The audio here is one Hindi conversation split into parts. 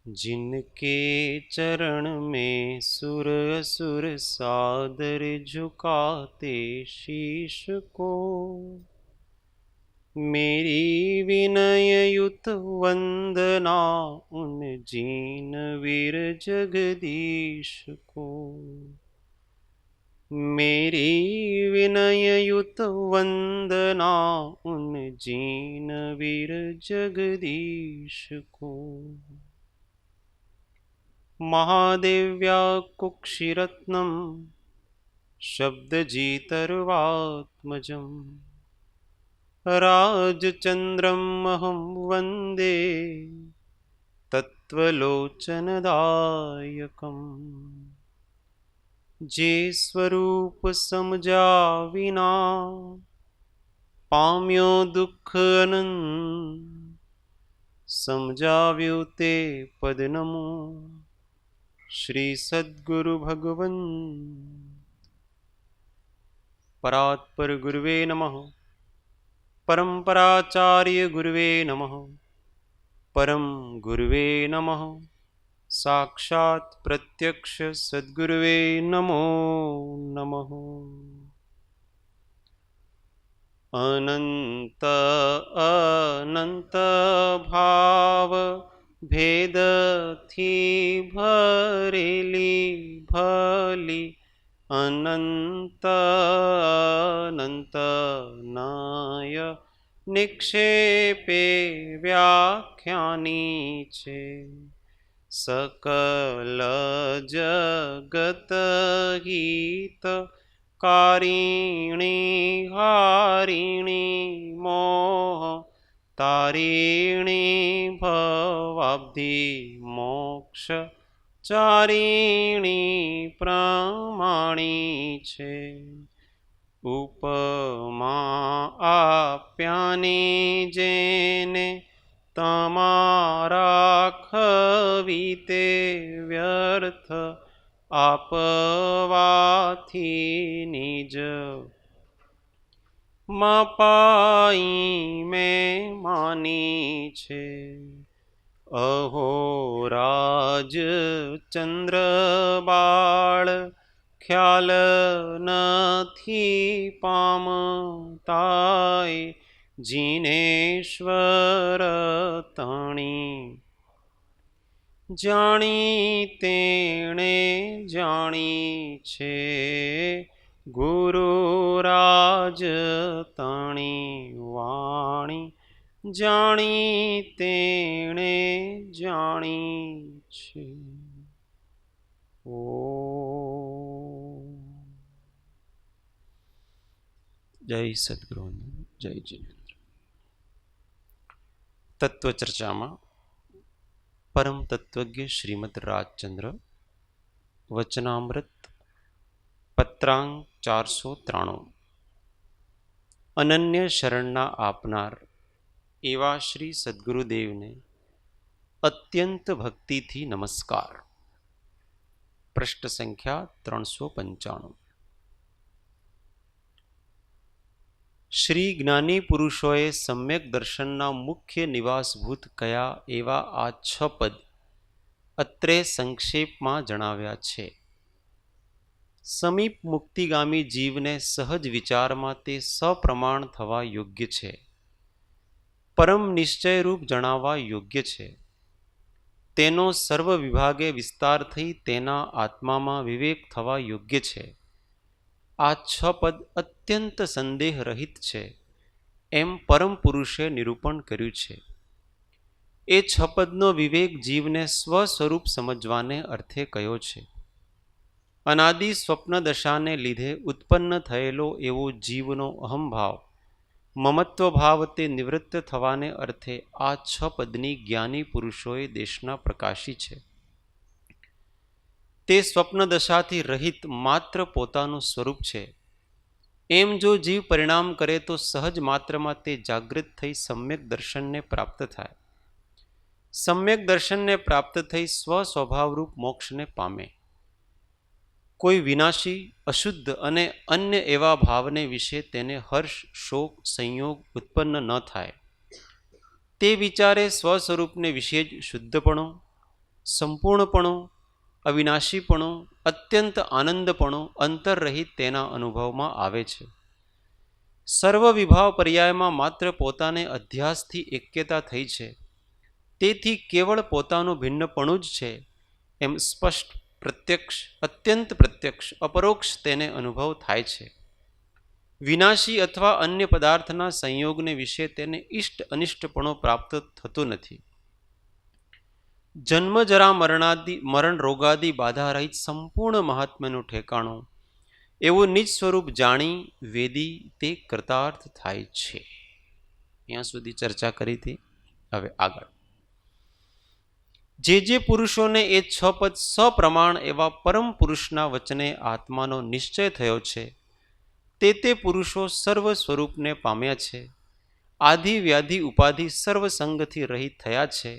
जिनके चरण में सुर असुर सादर झुकाते शीश को, मेरी विनययुत वंदना उन जिनवीर जगदीश को। मेरी विनययुत वंदना उन जिनवीर जगदीश को। महादेव्या कुक्षिरत्नम शब्दजीतर्वात्मजम् राजचन्द्रमहं वन्दे तत्त्वलोचनदायकम्। जे स्वरूप समजा विना पाम्यो दुःख अनंत, समजाव्यो ते पद नमो श्री सद्गुरु भगवन्। परात्पर गुरुवे नमः। परम्पराचार्य गुरुवे नमः। परम गुरुवे नमः। साक्षात् प्रत्यक्ष सद्गुरुवे नमो नमः। अनंत अनंत भाव भेद थी भरेली भली, अनंत अनंत नाय निक्षेपे व्याख्यानी छे। सकल जगत हित कारिणी हारिणी मोह तारिणी भवाब्धि मोक्ष चारिणी प्रमाणी छे। उपमा आप्यानी जेने तमारा खवीते व्यर्थ आपवाथी निज मपाई में मानी छे। अहो राज चंद्र बाळ ख्याल नथी पामताय, जिनेश्वर तणी जाणी तेणे जाणी छे। गुरुराज तणी वाणी जाणी तेणे जाणी छे। ओ जय सद्गुरु, जय जिनेन्द्र। तत्व चर्चा में परम तत्वज्ञ श्रीमद राजचंद्र वचनामृत पत्रांक 493 अनन्य शरणना आपनार एवा श्री सद्गुरुदेव ने अत्यंत भक्ति थी नमस्कार। पृष्ठ संख्या 395। श्री ज्ञानी पुरुषोए सम्यक दर्शनना मुख्य निवासभूत कया एवा आ 6 पद અત્રે સંક્ષેપમાં જણાવ્યા છે। સમીપ મુક્તિગામી જીવને સહજ વિચારમાં તે સપ્રમાણ થવા યોગ્ય છે, પરમ નિશ્ચયરૂપ જણાવવા યોગ્ય છે। તેનો સર્વ વિભાગે વિસ્તાર થઈ તેના આત્મામાં વિવેક થવા યોગ્ય છે। આ 6 પદ અત્યંત સંદેહ રહિત છે એમ પરમ પુરુષે નિરૂપણ કર્યું છે। એ 6 પદનો વિવેક જીવને સ્વસ્વરૂપ સમજવાને અર્થે કયો છે। અનાદિ સ્વપ્ન દશાને લીધે ઉત્પન્ન થયેલો એવો જીવનો અહંભાવ મમત્વ ભાવ તે નિવૃત્ત થવાને અર્થે આ 6 પદની જ્ઞાની પુરુષોએ દેશના પ્રકાશી છે। તે સ્વપ્ન દશાથી રહિત માત્ર પોતાનું સ્વરૂપ છે એમ જો જીવ પરિણામ કરે તો સહજ માત્રમાં તે જાગૃત થઈ સમ્યક દર્શનને પ્રાપ્ત થાય। સમ્યક દર્શનને પ્રાપ્ત થઈ સ્વ સ્વભાવરૂપ મોક્ષને પામે। કોઈ વિનાશી અશુદ્ધ અને અન્ય એવા ભાવને વિશે તેને હર્ષ શોક સંયોગ ઉત્પન્ન ન થાય। તે વિચારે સ્વસ્વરૂપને વિશે જ શુદ્ધપણો સંપૂર્ણપણું, અવિનાશીપણું, અત્યંત આનંદપણું અંતરરહિત તેના અનુભવમાં આવે છે. સર્વ વિભાવ પર્યાયમાં માત્ર પોતાને અધ્યાસથી એક્યતા થઈ છે, તેથી કેવળ પોતાનું ભિન્નપણું જ છે એમ સ્પષ્ટ, પ્રત્યક્ષ, અત્યંત પ્રત્યક્ષ, અપરોક્ષ તેને અનુભવ થાય છે. વિનાશી અથવા અન્ય પદાર્થના સંયોગને વિશે તેને ઇષ્ટ અનિષ્ટપણો પ્રાપ્ત થતું નથી. જન્મ જરા મરણ રોગાદી બાધા રહિત સંપૂર્ણ મહાત્મ્યનું ઠેકાણું એવું નિજ સ્વરૂપ જાણી વેદી તે કૃતાર્થ થાય છે. અહીંયા સુધી ચર્ચા કરી હતી. હવે આગળ જે પુરુષોને એ છ પદ સપ્રમાણ એવા પરમ પુરુષના વચને આત્માનો નિશ્ચય થયો છે, તે પુરુષો સર્વ સ્વરૂપને પામ્યા છે, આધિ વ્યાધિ ઉપાધિ સર્વ સંગથી રહિત થયા છે,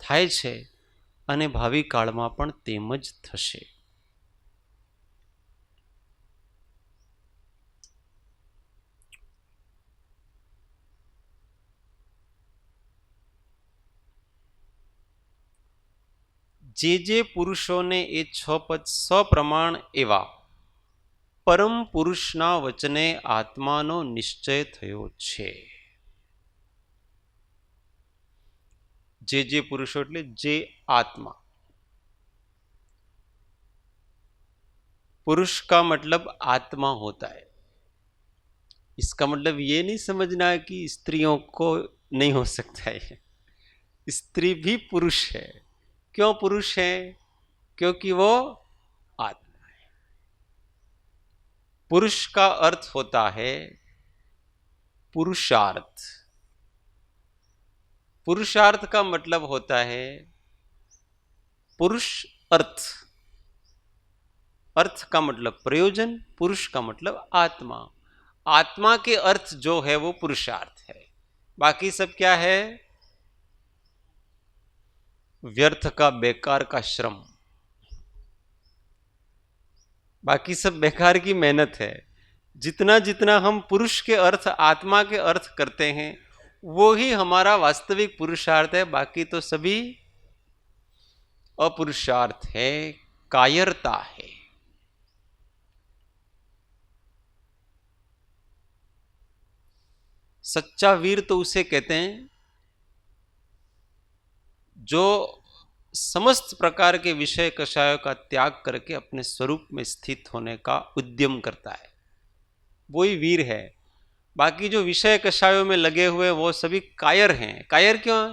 થાય છે અને ભાવિ કાળમાં પણ તેમ જ થશે. જે પુરુષોને એ છ પદ સપ્રમાણ એવા પરમ પુરુષના વચને આત્માનો નિશ્ચય થયો છે. જે પુરુષો એટલે જે आत्मा. पुरुष का मतलब आत्मा होता है. इसका मतलब ये नहीं समझना है कि स्त्रियों को नहीं हो सकता है. स्त्री भी पुरुष है. क्यों पुरुष है? क्योंकि वो आत्मा है. पुरुष का अर्थ होता है पुरुषार्थ. पुरुषार्थ का मतलब होता है पुरुष अर्थ. अर्थ का मतलब प्रयोजन, पुरुष का मतलब आत्मा. आत्मा के अर्थ जो है वो पुरुषार्थ है. बाकी सब क्या है? व्यर्थ का, बेकार का श्रम. बाकी सब बेकार की मेहनत है. जितना जितना हम पुरुष के अर्थ, आत्मा के अर्थ करते हैं, वो ही हमारा वास्तविक पुरुषार्थ है. बाकी तो सभी अपुरुषार्थ है, कायरता है. सच्चा वीर तो उसे कहते हैं जो समस्त प्रकार के विषय कषायों का त्याग करके अपने स्वरूप में स्थित होने का उद्यम करता है. वही वीर है. बाकी जो विषय कषायों में लगे हुए वो सभी कायर हैं. कायर क्यों है?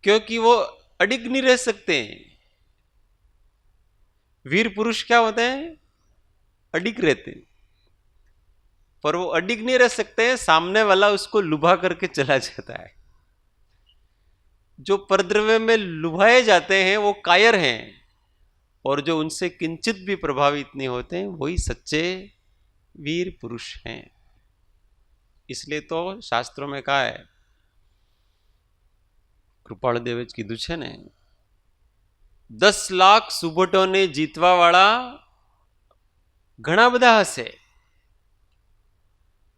क्योंकि वो अडिग नहीं रह सकते हैं. वीर पुरुष क्या होते हैं? अडिग रहते हैं. पर वो अडिग नहीं रह सकते हैं. सामने वाला उसको लुभा करके चला जाता है. जो परद्रव्य में लुभाए जाते हैं वो कायर हैं, और जो उनसे किंचित भी प्रभावित नहीं होते हैं वही सच्चे वीर पुरुष हैं. इसलिए तो शास्त्रों में कहा है, કૃપાળ દેવે જ કીધું છે ને, 10 લાખ સુભટોને જીતવા વાળા ઘણા બધા હશે,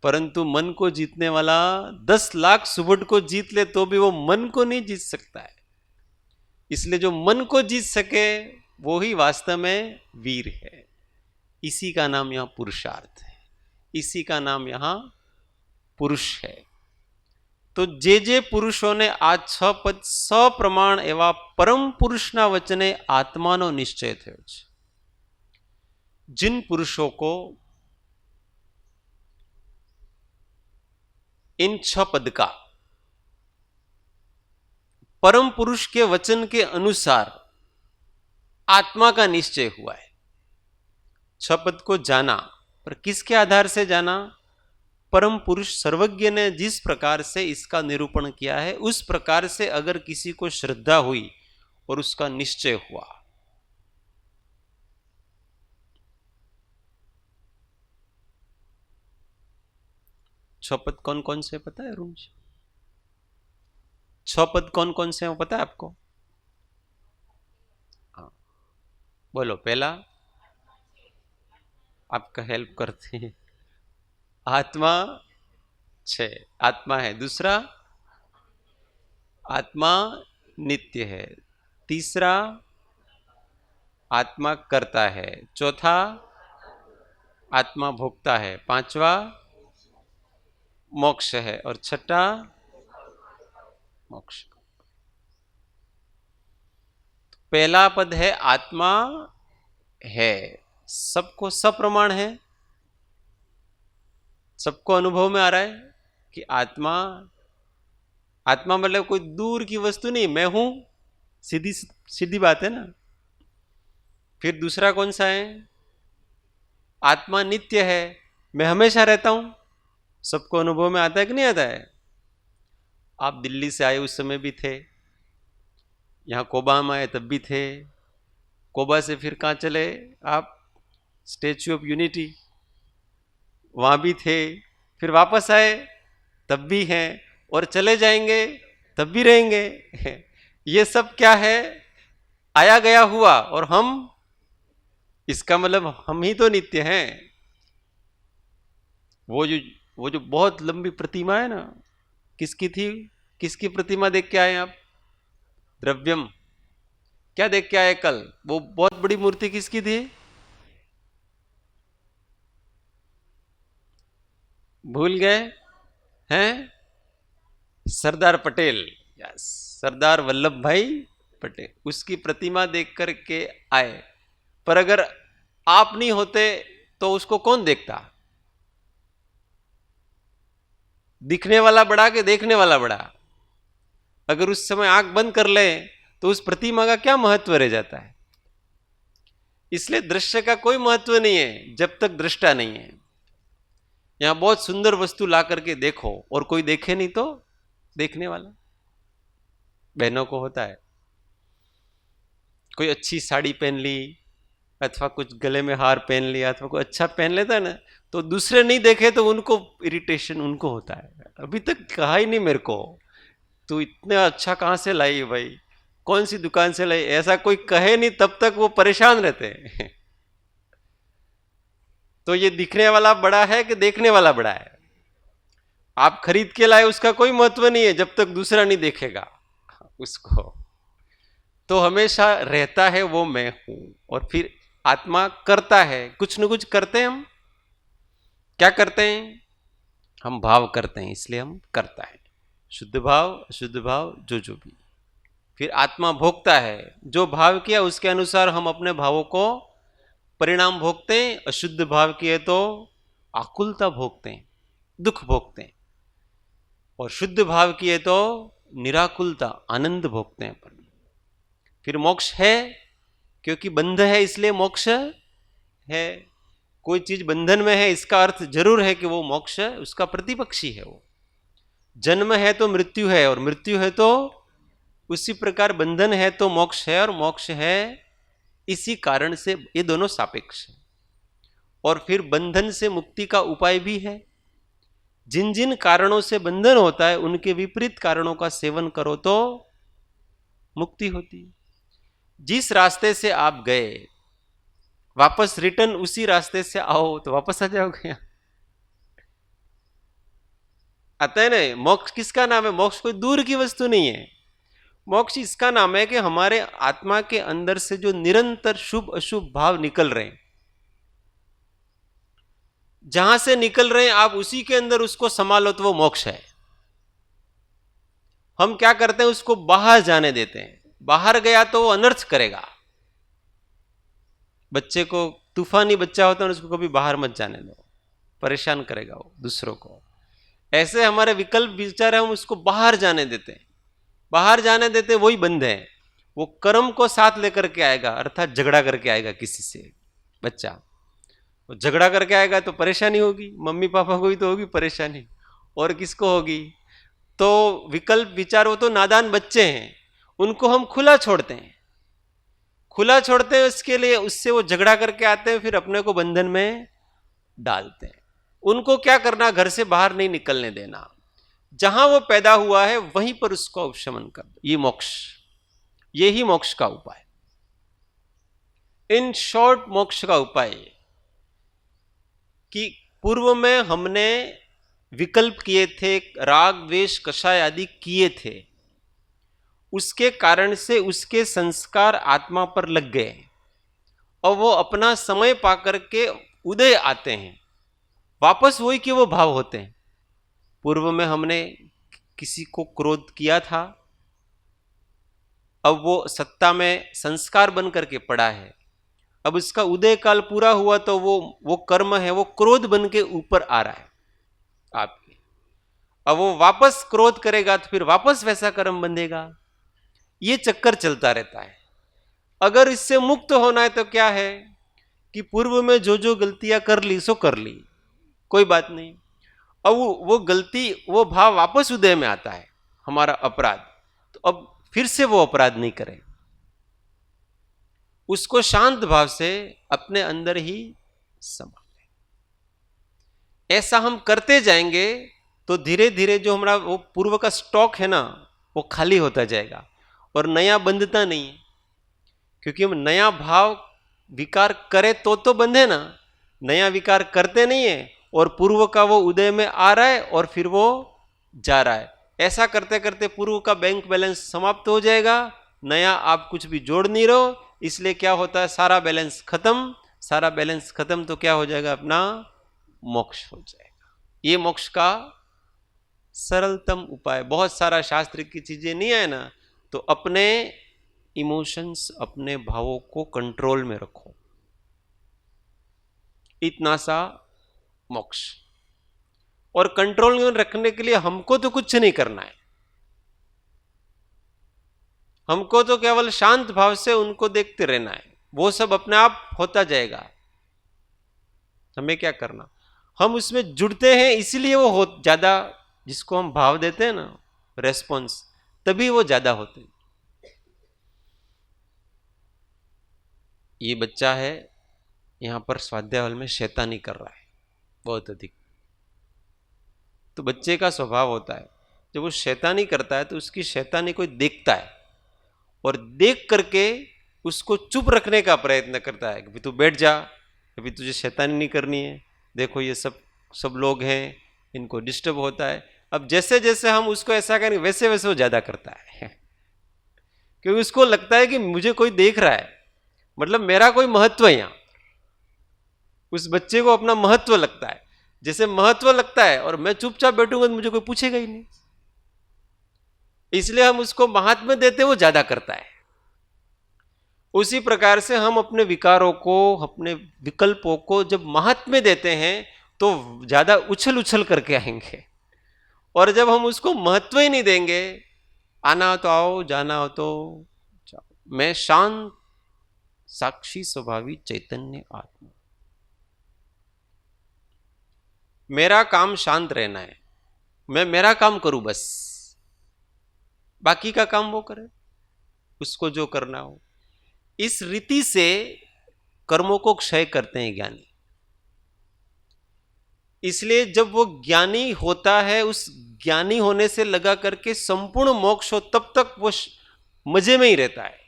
परंतु मन को जीतने वाला 10 लाख सुबट को जीत ले तो भी वो मन को नहीं जीत सकता है. इसलिए जो मन को जीत सके वो ही वास्तव में वीर है. इसी का नाम यहाँ पुरुषार्थ है. इसी का नाम यहाँ पुरुष है. तो जे पुरुषों ने आ 6 पद सप्रमाण एवा परम पुरुषना वचने आत्मानो निश्चय थयो छे. जिन पुरुषों को इन 6 पद का परम पुरुष के वचन के अनुसार आत्मा का निश्चय हुआ है, 6 पद को जाना, पर किसके आधार से जाना? परम पुरुष सर्वज्ञ ने जिस प्रकार से इसका निरूपण किया है उस प्रकार से अगर किसी को श्रद्धा हुई और उसका निश्चय हुआ, पद कौन कौन से पता है? रूम 6 पद कौन कौन से हैं पता है आपको? हाँ बोलो. पहला आपका हेल्प करते हैं. आत्मा छे, आत्मा है. दूसरा आत्मा नित्य है। तीसरा, आत्मा करता है। चौथा, आत्मा भोगता है। पांचवा, मोक्ष है। और छठा, मोक्ष। पहला पद है आत्मा है, सबको सप्रमाण है, सबको अनुभव में आ रहा है कि आत्मा, आत्मा मतलब कोई दूर की वस्तु नहीं, मैं हूं, सीधी सीधी बात है ना। फिर दूसरा कौन सा है? आत्मा नित्य है, मैं हमेशा रहता हूं, सबको अनुभव में आता है कि नहीं आता है? आप दिल्ली से आए उस समय भी थे, यहां कोबा में आए तब भी थे, कोबा से फिर कहां चले आप? स्टेच्यू ऑफ यूनिटी, वहां भी थे, फिर वापस आए तब भी हैं, और चले जाएंगे तब भी रहेंगे। ये सब क्या है? आया गया हुआ, और हम, इसका मतलब हम ही तो नित्य हैं। वो जो वो जो बहुत लंबी प्रतिमा है ना, किसकी थी? किसकी प्रतिमा देख के आए आप? द्रव्यम। क्या देख के आए कल? वो बहुत बड़ी मूर्ति किसकी थी? भूल गए हैं? सरदार पटेल। यस, सरदार वल्लभ भाई पटेल, उसकी प्रतिमा देख करके आए। पर अगर आप नहीं होते तो उसको कौन देखता? दिखने वाला बड़ा कि देखने वाला बड़ा? अगर उस समय आंख बंद कर ले तो उस प्रतिमा का क्या महत्व रह जाता है? इसलिए दृश्य का कोई महत्व नहीं है जब तक दृष्टा नहीं है। यहां बहुत सुंदर वस्तु ला करके देखो और कोई देखे नहीं तो देखने वाला। बहनों को होता है, कोई अच्छी साड़ी पहन ली अथवा कुछ गले में हार पहन लिया अथवा कोई अच्छा पहन लेता है ना, तो दूसरे नहीं देखे तो उनको इरिटेशन उनको होता है। अभी तक कहा ही नहीं मेरे को, तू इतना अच्छा कहां से लाई भाई, कौन सी दुकान से लाई, ऐसा कोई कहे नहीं, तब तक वो परेशान रहते हैं। तो ये दिखने वाला बड़ा है कि देखने वाला बड़ा है? आप खरीद के लाए उसका कोई महत्व नहीं है जब तक दूसरा नहीं देखेगा उसको। तो हमेशा रहता है वो मैं हूं, और फिर आत्मा करता है, कुछ न कुछ करते हैं हम। क्या करते हैं? हम भाव करते हैं, इसलिए हम करता है। शुद्ध भाव, अशुद्ध भाव, जो भी। फिर आत्मा भोगता है, जो भाव किया उसके अनुसार हम अपने भावों को परिणाम भोगते हैं। अशुद्ध भाव किए तो आकुलता भोगते हैं, दुख भोगते हैं, और शुद्ध भाव किए तो निराकुलता, आनंद भोगते हैं अपन। फिर मोक्ष है, क्योंकि बंध है इसलिए मोक्ष है। कोई चीज बंधन में है इसका अर्थ जरूर है कि वो मोक्ष उसका प्रतिपक्षी है। वो जन्म है तो मृत्यु है, और मृत्यु है तो उसी प्रकार बंधन है तो मोक्ष है, और मोक्ष है इसी कारण से ये दोनों सापेक्ष है। और फिर बंधन से मुक्ति का उपाय भी है। जिन जिन कारणों से बंधन होता है उनके विपरीत कारणों का सेवन करो तो मुक्ति होती है। जिस रास्ते से आप गए वापस रिटर्न उसी रास्ते से आओ तो वापस आ जाओगे। आता है ना, मोक्ष किसका नाम है? मोक्ष कोई दूर की वस्तु नहीं है। मोक्ष इसका नाम है कि हमारे आत्मा के अंदर से जो निरंतर शुभ अशुभ भाव निकल रहे हैं, जहां से निकल रहे हैं आप उसी के अंदर उसको संभालो तो वो मोक्ष है। हम क्या करते हैं? उसको बाहर जाने देते हैं। बाहर गया तो वो अनर्थ करेगा। बच्चे को, तूफानी बच्चा होता है उसको कभी बाहर मत जाने दो, परेशान करेगा वो दूसरों को। ऐसे हमारे विकल्प विचार है, हम उसको बाहर जाने देते हैं। बाहर जाने देते वही बंद है। वो कर्म को साथ लेकर के आएगा, अर्थात झगड़ा करके आएगा किसी से बच्चा। वो झगड़ा करके आएगा तो परेशानी होगी, मम्मी पापा को ही तो होगी परेशानी, और किसको होगी? तो विकल्प विचार, वो तो नादान बच्चे हैं, उनको हम खुला छोड़ते हैं। खुला छोड़ते हैं उसके लिए, उससे वो झगड़ा करके आते हैं, फिर अपने को बंधन में डालते हैं। उनको क्या करना? घर से बाहर नहीं निकलने देना। जहां वो पैदा हुआ है वहीं पर उसका उपशमन कर दो। ये मोक्ष, ये ही मोक्ष का उपाय। इन शॉर्ट मोक्ष का उपाय कि पूर्व में हमने विकल्प किए थे, राग द्वेष कषाय आदि किए थे, उसके कारण से उसके संस्कार आत्मा पर लग गए और वो अपना समय पाकर के उदय आते हैं, वापस वही कि वो भाव होते हैं। पूर्व में हमने किसी को क्रोध किया था, अब वो सत्ता में संस्कार बन करके पड़ा है, अब उसका उदय काल पूरा हुआ तो वो कर्म है वो क्रोध बन के ऊपर आ रहा है आपके। अब वो वापस क्रोध करेगा तो फिर वापस वैसा कर्म बंधेगा, ये चक्कर चलता रहता है। अगर इससे मुक्त होना है तो क्या है कि पूर्व में जो जो गलतियां कर ली सो कर ली, कोई बात नहीं। अब वो गलती वो भाव वापस उदय में आता है, हमारा अपराध, तो अब फिर से वो अपराध नहीं करें, उसको शांत भाव से अपने अंदर ही संभालें। ऐसा हम करते जाएंगे तो धीरे धीरे जो हमारा वो पूर्व का स्टॉक है ना वो खाली होता जाएगा और नया बंधता नहीं है। क्योंकि हम नया भाव विकार करे तो बंधे ना, नया विकार करते नहीं है और पूर्व का वो उदय में आ रहा है और फिर वो जा रहा है। ऐसा करते करते पूर्व का बैंक बैलेंस समाप्त हो जाएगा, नया आप कुछ भी जोड़ नहीं रहो, इसलिए क्या होता है सारा बैलेंस खत्म। सारा बैलेंस खत्म तो क्या हो जाएगा, अपना मोक्ष हो जाएगा। ये मोक्ष का सरलतम उपाय। बहुत सारा शास्त्र की चीजें नहीं है ना, तो अपने इमोशंस अपने भावों को कंट्रोल में रखो, इतना सा मोक्ष। और कंट्रोल में रखने के लिए हमको तो कुछ नहीं करना है, हमको तो केवल शांत भाव से उनको देखते रहना है, वो सब अपने आप होता जाएगा। हमें क्या करना, हम उसमें जुड़ते हैं इसलिए वो हो ज्यादा, जिसको हम भाव देते हैं ना रेस्पॉन्स, तभी वो ज्यादा होते हैं। ये बच्चा है यहां पर स्वाध्याय हॉल में शैतानी कर रहा है बहुत अधिक, तो बच्चे का स्वभाव होता है जब वो शैतानी करता है तो उसकी शैतानी कोई देखता है और देख करके उसको चुप रखने का प्रयत्न करता है कि तू बैठ जा, अभी तुझे शैतानी नहीं करनी है, देखो ये सब लोग हैं, इनको डिस्टर्ब होता है। अब जैसे जैसे हम उसको ऐसा करेंगे वैसे वैसे वो ज्यादा करता है क्योंकि उसको लगता है कि मुझे कोई देख रहा है, मतलब मेरा कोई महत्व है यहां। उस बच्चे को अपना महत्व लगता है, जैसे महत्व लगता है और मैं चुपचाप बैठूंगा तो मुझे कोई पूछेगा ही नहीं, इसलिए हम उसको महात्म्य देते वो ज्यादा करता है। उसी प्रकार से हम अपने विकारों को, अपने विकल्पों को जब महात्म्य देते हैं तो ज्यादा उछल उछल करके आएंगे, और जब हम उसको महत्व ही नहीं देंगे, आना हो तो आओ, जाना हो तो जाओ, मैं शांत साक्षी स्वभावी चैतन्य आत्मा, मेरा काम शांत रहना है, मैं मेरा काम करूं बस, बाकी का काम वो करे, उसको जो करना हो। इस रीति से कर्मों को क्षय करते हैं ज्ञानी। इसलिए जब वो ज्ञानी होता है, उस ज्ञानी होने से लगा करके संपूर्ण मोक्ष हो तब तक वो मजे में ही रहता है,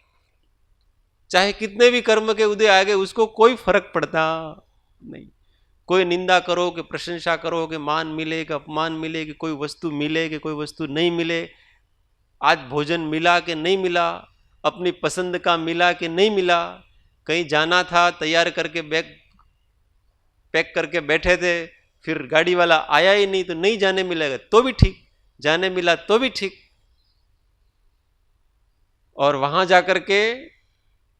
चाहे कितने भी कर्म के उदय आ गए उसको कोई फर्क पड़ता नहीं। कोई निंदा करो कि प्रशंसा करो कि मान मिले कि अपमान मिले, कि कोई वस्तु मिले कि कोई वस्तु नहीं मिले, आज भोजन मिला कि नहीं मिला, अपनी पसंद का मिला कि नहीं मिला, कहीं जाना था तैयार करके बैग पैक करके बैठे थे, फिर गाड़ी वाला आया ही नहीं तो नहीं जाने मिलेगा तो भी ठीक, जाने मिला तो भी ठीक, और वहां जाकर के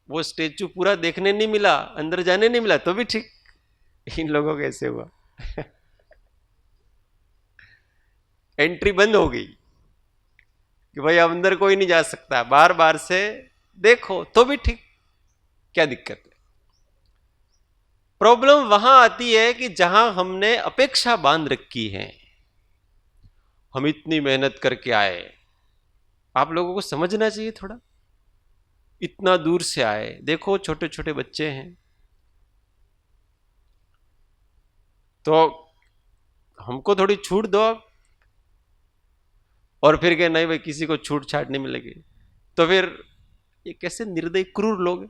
वो स्टेचू पूरा देखने नहीं मिला, अंदर जाने नहीं मिला तो भी ठीक। इन लोगों को ऐसे हुआ एंट्री बंद हो गई कि भाई अब अंदर कोई नहीं जा सकता, बार बार से देखो तो भी ठीक, क्या दिक्कत है। प्रॉब्लम वहां आती है कि जहां हमने अपेक्षा बांध रखी है, हम इतनी मेहनत करके आए, आप लोगों को समझना चाहिए थोड़ा, इतना दूर से आए, देखो छोटे छोटे बच्चे हैं, तो हमको थोड़ी छूट दो आप, और फिर कहे नहीं भाई किसी को छूट छाट नहीं मिलेगी, तो फिर ये कैसे निर्दयी क्रूर लोग,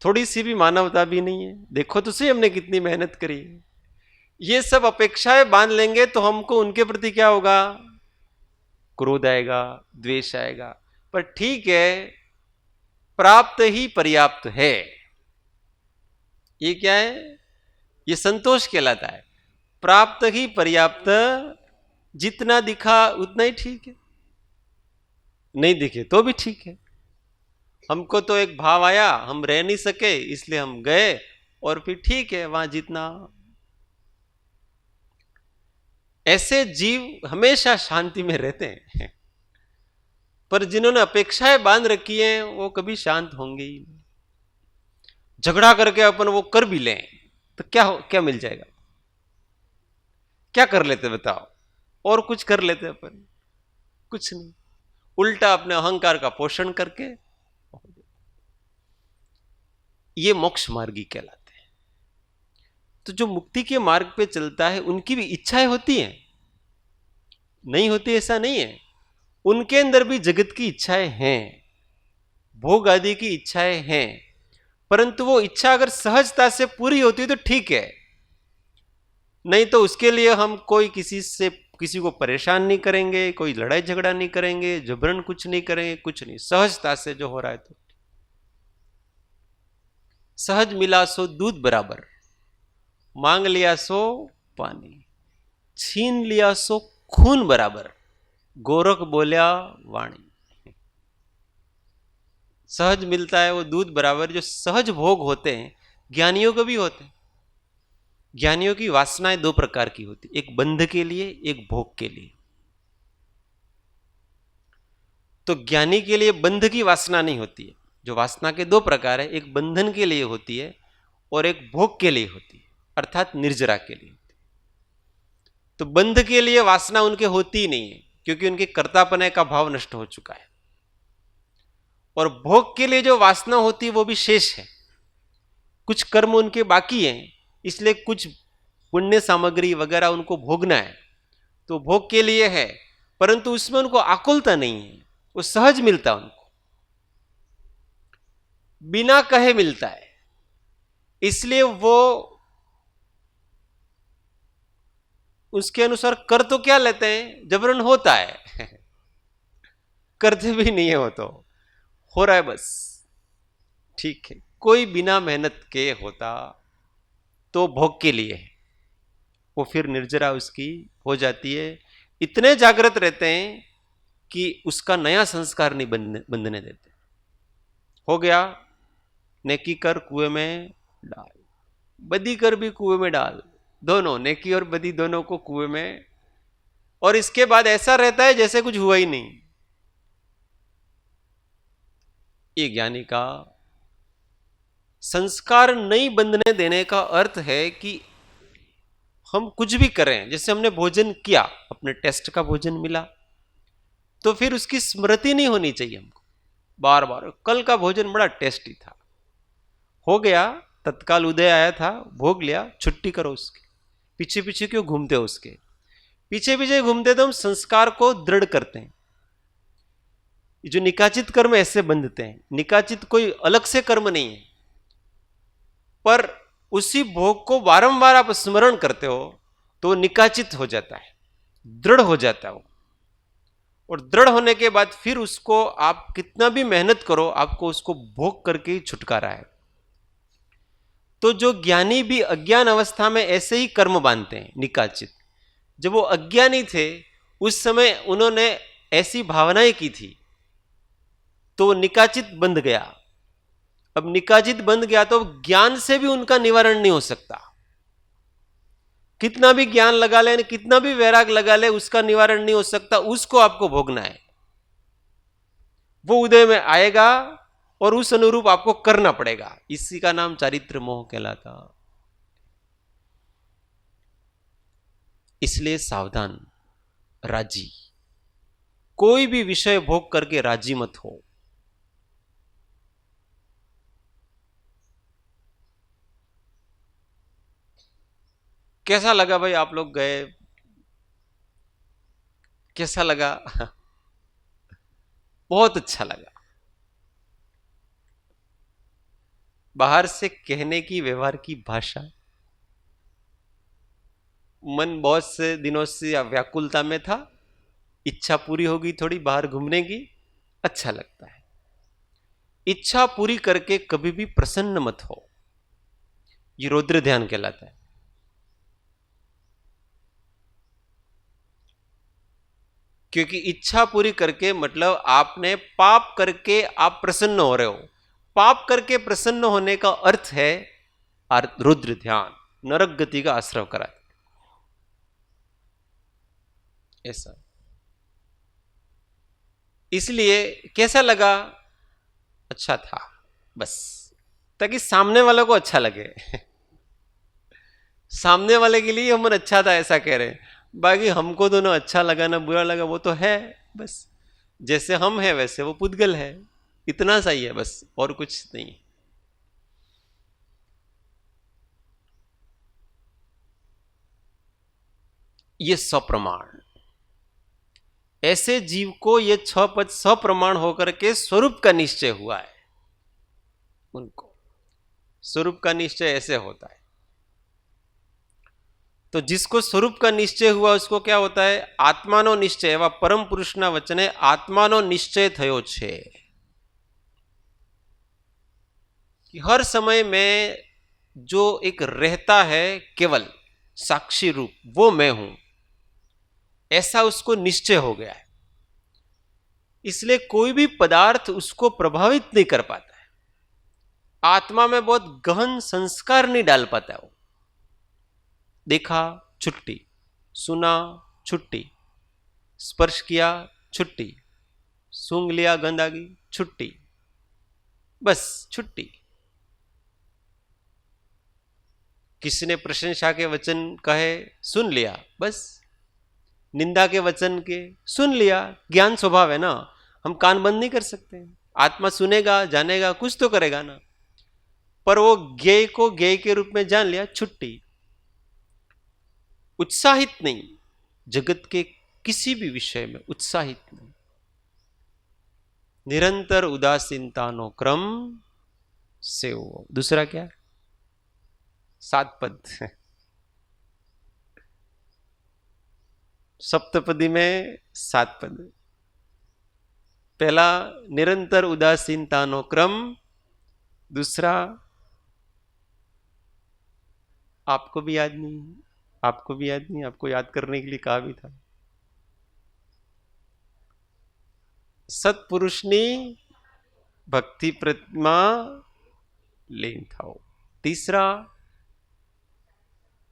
थोड़ी सी भी मानवता भी नहीं है। देखो तो सही हमने कितनी मेहनत करी है। ये सब अपेक्षाएं बांध लेंगे तो हमको उनके प्रति क्या होगा, क्रोध आएगा, द्वेष आएगा, पर ठीक है, प्राप्त ही पर्याप्त है। ये क्या है? ये संतोष कहलाता है। प्राप्त ही पर्याप्त, जितना दिखा उतना ही ठीक है, नहीं दिखे तो भी ठीक है। हमको तो एक भाव आया, हम रह नहीं सके इसलिए हम गए, और फिर ठीक है वहां जितना। ऐसे जीव हमेशा शांति में रहते हैं, पर जिन्होंने अपेक्षाएं बांध रखी हैं वो कभी शांत होंगे ही नहीं। झगड़ा करके अपन वो कर भी लें तो क्या मिल जाएगा? क्या कर लेते बताओ? और कुछ कर लेते अपन? कुछ नहीं, उल्टा अपने अहंकार का पोषण करके। ये मोक्ष मार्गी कहलाते हैं। तो जो मुक्ति के मार्ग पे चलता है उनकी भी इच्छाएं होती हैं, नहीं होती ऐसा नहीं है। उनके अंदर भी जगत की इच्छाएं हैं, भोग आदि की इच्छाएं हैं, परंतु वो इच्छा अगर सहजता से पूरी होती है तो ठीक है, नहीं तो उसके लिए हम कोई किसी को परेशान नहीं करेंगे, कोई लड़ाई झगड़ा नहीं करेंगे, जबरन कुछ नहीं करेंगे, कुछ नहीं, सहजता से जो हो रहा है तो सहज मिला सो दूध बराबर, मांग लिया सो पानी, छीन लिया सो खून बराबर, गोरख बोल्या वाणी। सहज मिलता है वो दूध बराबर। जो सहज भोग होते हैं ज्ञानियों को भी होते हैं। ज्ञानियों की वासनाएं दो प्रकार की होती, एक बंध के लिए, एक भोग के लिए। तो ज्ञानी के लिए बंध की वासना नहीं होती है। जो वासना के दो प्रकार है, एक बंधन के लिए होती है और एक भोग के लिए होती है, अर्थात निर्जरा के लिए होती है। तो बंध के लिए वासना उनके होती ही नहीं है, क्योंकि उनके कर्तापने का भाव नष्ट हो चुका है। और भोग के लिए जो वासना होती है वो भी शेष है, कुछ कर्म उनके बाकी हैं, इसलिए कुछ पुण्य सामग्री वगैरह उनको भोगना है, तो भोग के लिए है, परंतु उसमें उनको आकुलता नहीं है, वो सहज मिलता है, उनको बिना कहे मिलता है। इसलिए वो उसके अनुसार कर तो क्या लेते हैं, जबरन होता है करते भी नहीं है, वो तो हो रहा है बस, ठीक है। कोई बिना मेहनत के होता तो भोग के लिए है, वो फिर निर्जरा उसकी हो जाती है। इतने जागृत रहते हैं कि उसका नया संस्कार नहीं बंधने देते। हो गया, नेकी कर कुएं में डाल, बदी कर भी कुएं में डाल, दोनों नेकी और बदी दोनों को कुएं में, और इसके बाद ऐसा रहता है जैसे कुछ हुआ ही नहीं। ये ज्ञानी का संस्कार नहीं बंधने देने का अर्थ है कि हम कुछ भी करें, जैसे हमने भोजन किया, अपने टेस्ट का भोजन मिला, तो फिर उसकी स्मृति नहीं होनी चाहिए हमको बार बार। कल का भोजन बड़ा टेस्टी था, हो गया, तत्काल उदय आया था, भोग लिया, छुट्टी करो उसकी। पीछे पीछे क्यों घूमते हो? उसके पीछे पीछे घूमते तो हम संस्कार को दृढ़ करते हैं। जो निकाचित कर्म ऐसे बंधते हैं, निकाचित कोई अलग से कर्म नहीं है, पर उसी भोग को बारंबार आप स्मरण करते हो तो निकाचित हो जाता है, दृढ़ हो जाता है वो। और दृढ़ होने के बाद फिर उसको आप कितना भी मेहनत करो, आपको उसको भोग करके ही छुटकारा है। तो जो ज्ञानी भी अज्ञान अवस्था में ऐसे ही कर्म बांधते हैं निकाचित। जब वो अज्ञानी थे उस समय उन्होंने ऐसी भावनाएं की थी तो वो निकाचित बंध गया। अब निकाचित बंध गया तो ज्ञान से भी उनका निवारण नहीं हो सकता। कितना भी ज्ञान लगा ले, कितना भी वैराग लगा ले, उसका निवारण नहीं हो सकता। उसको आपको भोगना है, वो उदय में आएगा और उस अनुरूप आपको करना पड़ेगा। इसी का नाम चारित्र मोह कहलाता। इसलिए सावधान, राजी, कोई भी विषय भोग करके राजी मत हो। कैसा लगा भाई, आप लोग गए, कैसा लगा? बहुत अच्छा लगा। बाहर से कहने की, व्यवहार की भाषा, मन बहुत से दिनों से व्याकुलता में था, इच्छा पूरी होगी थोड़ी बाहर घूमने की, अच्छा लगता है। इच्छा पूरी करके कभी भी प्रसन्न मत हो, ये रौद्र ध्यान कहलाता है। क्योंकि इच्छा पूरी करके मतलब आपने पाप करके आप प्रसन्न हो रहे हो। पाप करके प्रसन्न होने का अर्थ है रुद्र ध्यान, नरक गति का आश्रय करा, ऐसा। इसलिए कैसा लगा, अच्छा था, बस, ताकि सामने वाले को अच्छा लगे। सामने वाले के लिए हम अच्छा था ऐसा कह रहे हैं, बाकी हमको तो ना अच्छा लगा ना बुरा लगा, वो तो है बस। जैसे हम हैं वैसे वो पुद्गल है, इतना सही है बस, और कुछ नहीं। ये सप्रमाण, ऐसे जीव को ये 6 पद सप्रमाण होकर के स्वरूप का निश्चय हुआ है। उनको स्वरूप का निश्चय ऐसे होता है। तो जिसको स्वरूप का निश्चय हुआ उसको क्या होता है, आत्मानो निश्चय, एवं परम पुरुषना वचने आत्मानो निश्चय थयो छे। कि हर समय में जो एक रहता है केवल साक्षी रूप, वो मैं हूं, ऐसा उसको निश्चय हो गया है। इसलिए कोई भी पदार्थ उसको प्रभावित नहीं कर पाता है, आत्मा में बहुत गहन संस्कार नहीं डाल पाता है वो। देखा छुट्टी, सुना छुट्टी, स्पर्श किया छुट्टी, सूंघ लिया गंध आ गई छुट्टी, बस छुट्टी। किसी ने प्रशंसा के वचन कहे सुन लिया, बस। निंदा के वचन के सुन लिया, ज्ञान स्वभाव है ना, हम कान बंद नहीं कर सकते। आत्मा सुनेगा जानेगा कुछ तो करेगा ना, पर वो ज्ञेय को ज्ञेय के रूप में जान लिया, छुट्टी। उत्साहित नहीं, जगत के किसी भी विषय में उत्साहित नहीं, निरंतर उदासीनतानो क्रम से वो। दूसरा क्या, 7 पद। सप्तपदी में 7 पद। पहला निरंतर उदासीनतानो क्रम, दूसरा आपको भी याद नहीं, आपको भी याद नहीं, आपको याद करने के लिए कहा भी था। सत्पुरुषनी भक्ति प्रतिमा લીન થાઓ। तीसरा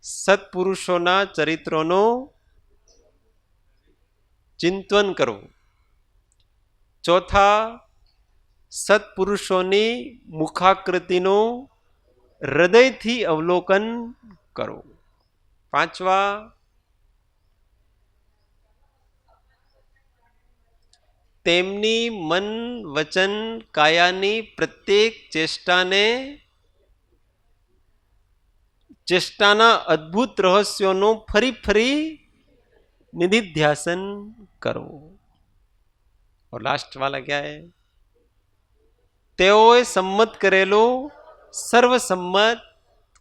સત્પુરુષોના ચરિત્રોનું ચિંતન કરવું। ચોથા સત્પુરુષોની મુખાકૃતિનું હૃદયથી અવલોકન કરવું। પાંચવા તેમની મન વચન કાયાની પ્રત્યેક ચેષ્ટાના અદ્ભુત રહસ્યોનું ફરી ફરી નિધિધ્યાસન કરવું। और लास्ट वाला क्या है, तेओए सम्मत करेलो सर्वसम्मत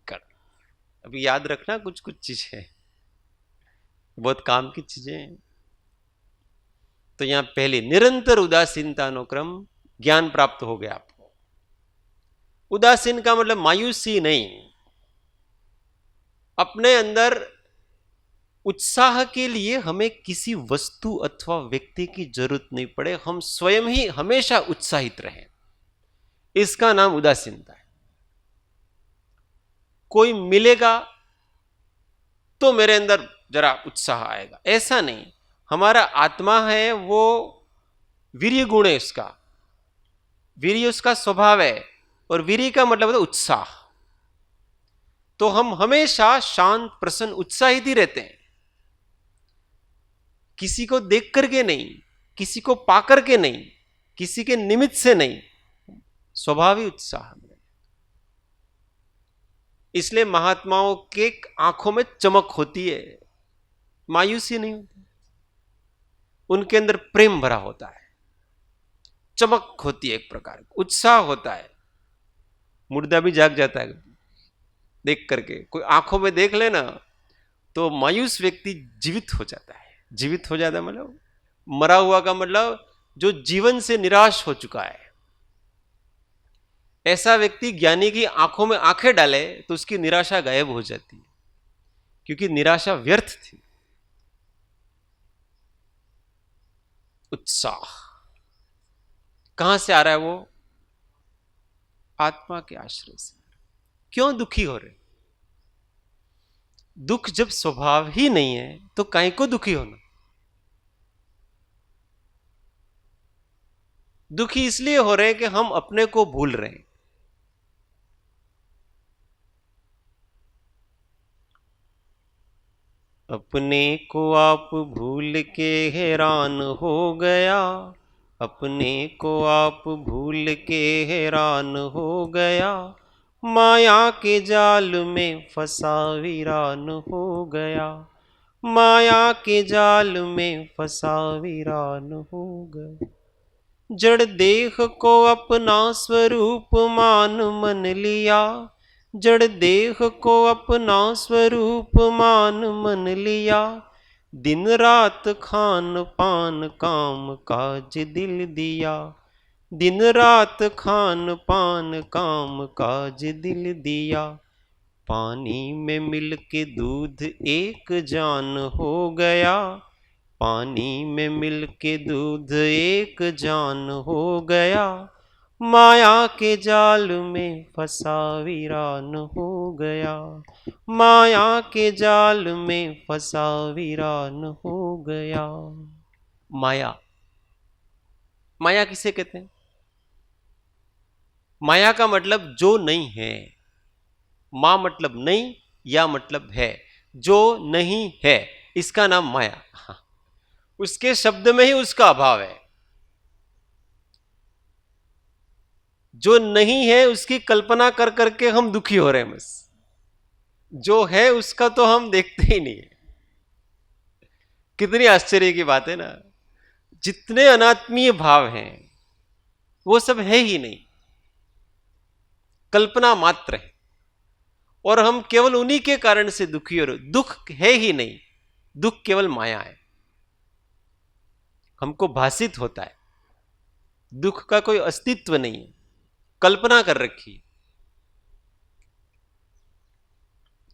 कर। अभी याद रखना कुछ कुछ चीजें, बहुत काम की चीजें। तो यहां पहली निरंतर उदासीनतानो क्रम, ज्ञान प्राप्त हो गया आपको। उदासीन का मतलब मायूसी नहीं, अपने अंदर उत्साह के लिए हमें किसी वस्तु अथवा व्यक्ति की जरूरत नहीं पड़े, हम स्वयं ही हमेशा उत्साहित रहें, इसका नाम उदासीनता है। कोई मिलेगा तो मेरे अंदर जरा उत्साह आएगा, ऐसा नहीं। हमारा आत्मा है वो वीर्य गुण है, उसका वीर्य उसका स्वभाव है, और वीर्य का मतलब है उत्साह। तो हम हमेशा शांत प्रसन्न उत्साहित ही रहते हैं, किसी को देख करके नहीं, किसी को पा करके नहीं, किसी के निमित्त से नहीं, स्वभावी उत्साह। इसलिए महात्माओं के आंखों में चमक होती है, मायूसी नहीं होती, उनके अंदर प्रेम भरा होता है, चमक होती है, एक प्रकार का उत्साह होता है। मुर्दा भी जाग जाता है देख करके, कोई आंखों में देख लेना तो मायूस व्यक्ति जीवित हो जाता है। जीवित हो जाता मतलब मरा हुआ का मतलब जो जीवन से निराश हो चुका है। ऐसा व्यक्ति ज्ञानी की आंखों में आंखें डाले तो उसकी निराशा गायब हो जाती है, क्योंकि निराशा व्यर्थ थी। उत्साह कहां से आ रहा है? वो आत्मा के आश्रय से। क्यों दुखी हो रहे? दुख जब स्वभाव ही नहीं है तो काहे को दुखी होना? दुखी इसलिए हो रहे हैं कि हम अपने को भूल रहे हैं। अपने को आप भूल के हैरान हो गया, अपने को आप भूल के हैरान हो गया, माया के जाल में फंसा वीरान हो गया, माया के जाल में फंसा वीरान हो गया। जड़ देह को अपना स्वरूप मान मन लिया, जड़ देह को अपना स्वरूप मान मन लिया, दिन रात खान पान काम काज दिल दिया, दिन रात खान पान काम काज दिल दिया, पानी में मिल के दूध एक जान हो गया, पानी में मिल के दूध एक जान हो गया, माया के जाल में फंसा वीरान हो गया, माया के जाल में फंसा वीरान हो गया। माया, माया किसे कहते हैं? माया का मतलब जो नहीं है। मां मतलब नहीं, या मतलब है। जो नहीं है इसका नाम माया। उसके शब्द में ही उसका अभाव है। जो नहीं है उसकी कल्पना कर करके हम दुखी हो रहे हैं बस। जो है उसका तो हम देखते ही नहीं है। कितनी आश्चर्य की बात है ना। जितने अनात्मीय भाव हैं वो सब है ही नहीं, कल्पना मात्र है। और हम केवल उन्हीं के कारण से दुखी हो रहे। दुख है ही नहीं, दुख केवल माया है, हमको भासित होता है। दुख का कोई अस्तित्व नहीं है, कल्पना कर रखी।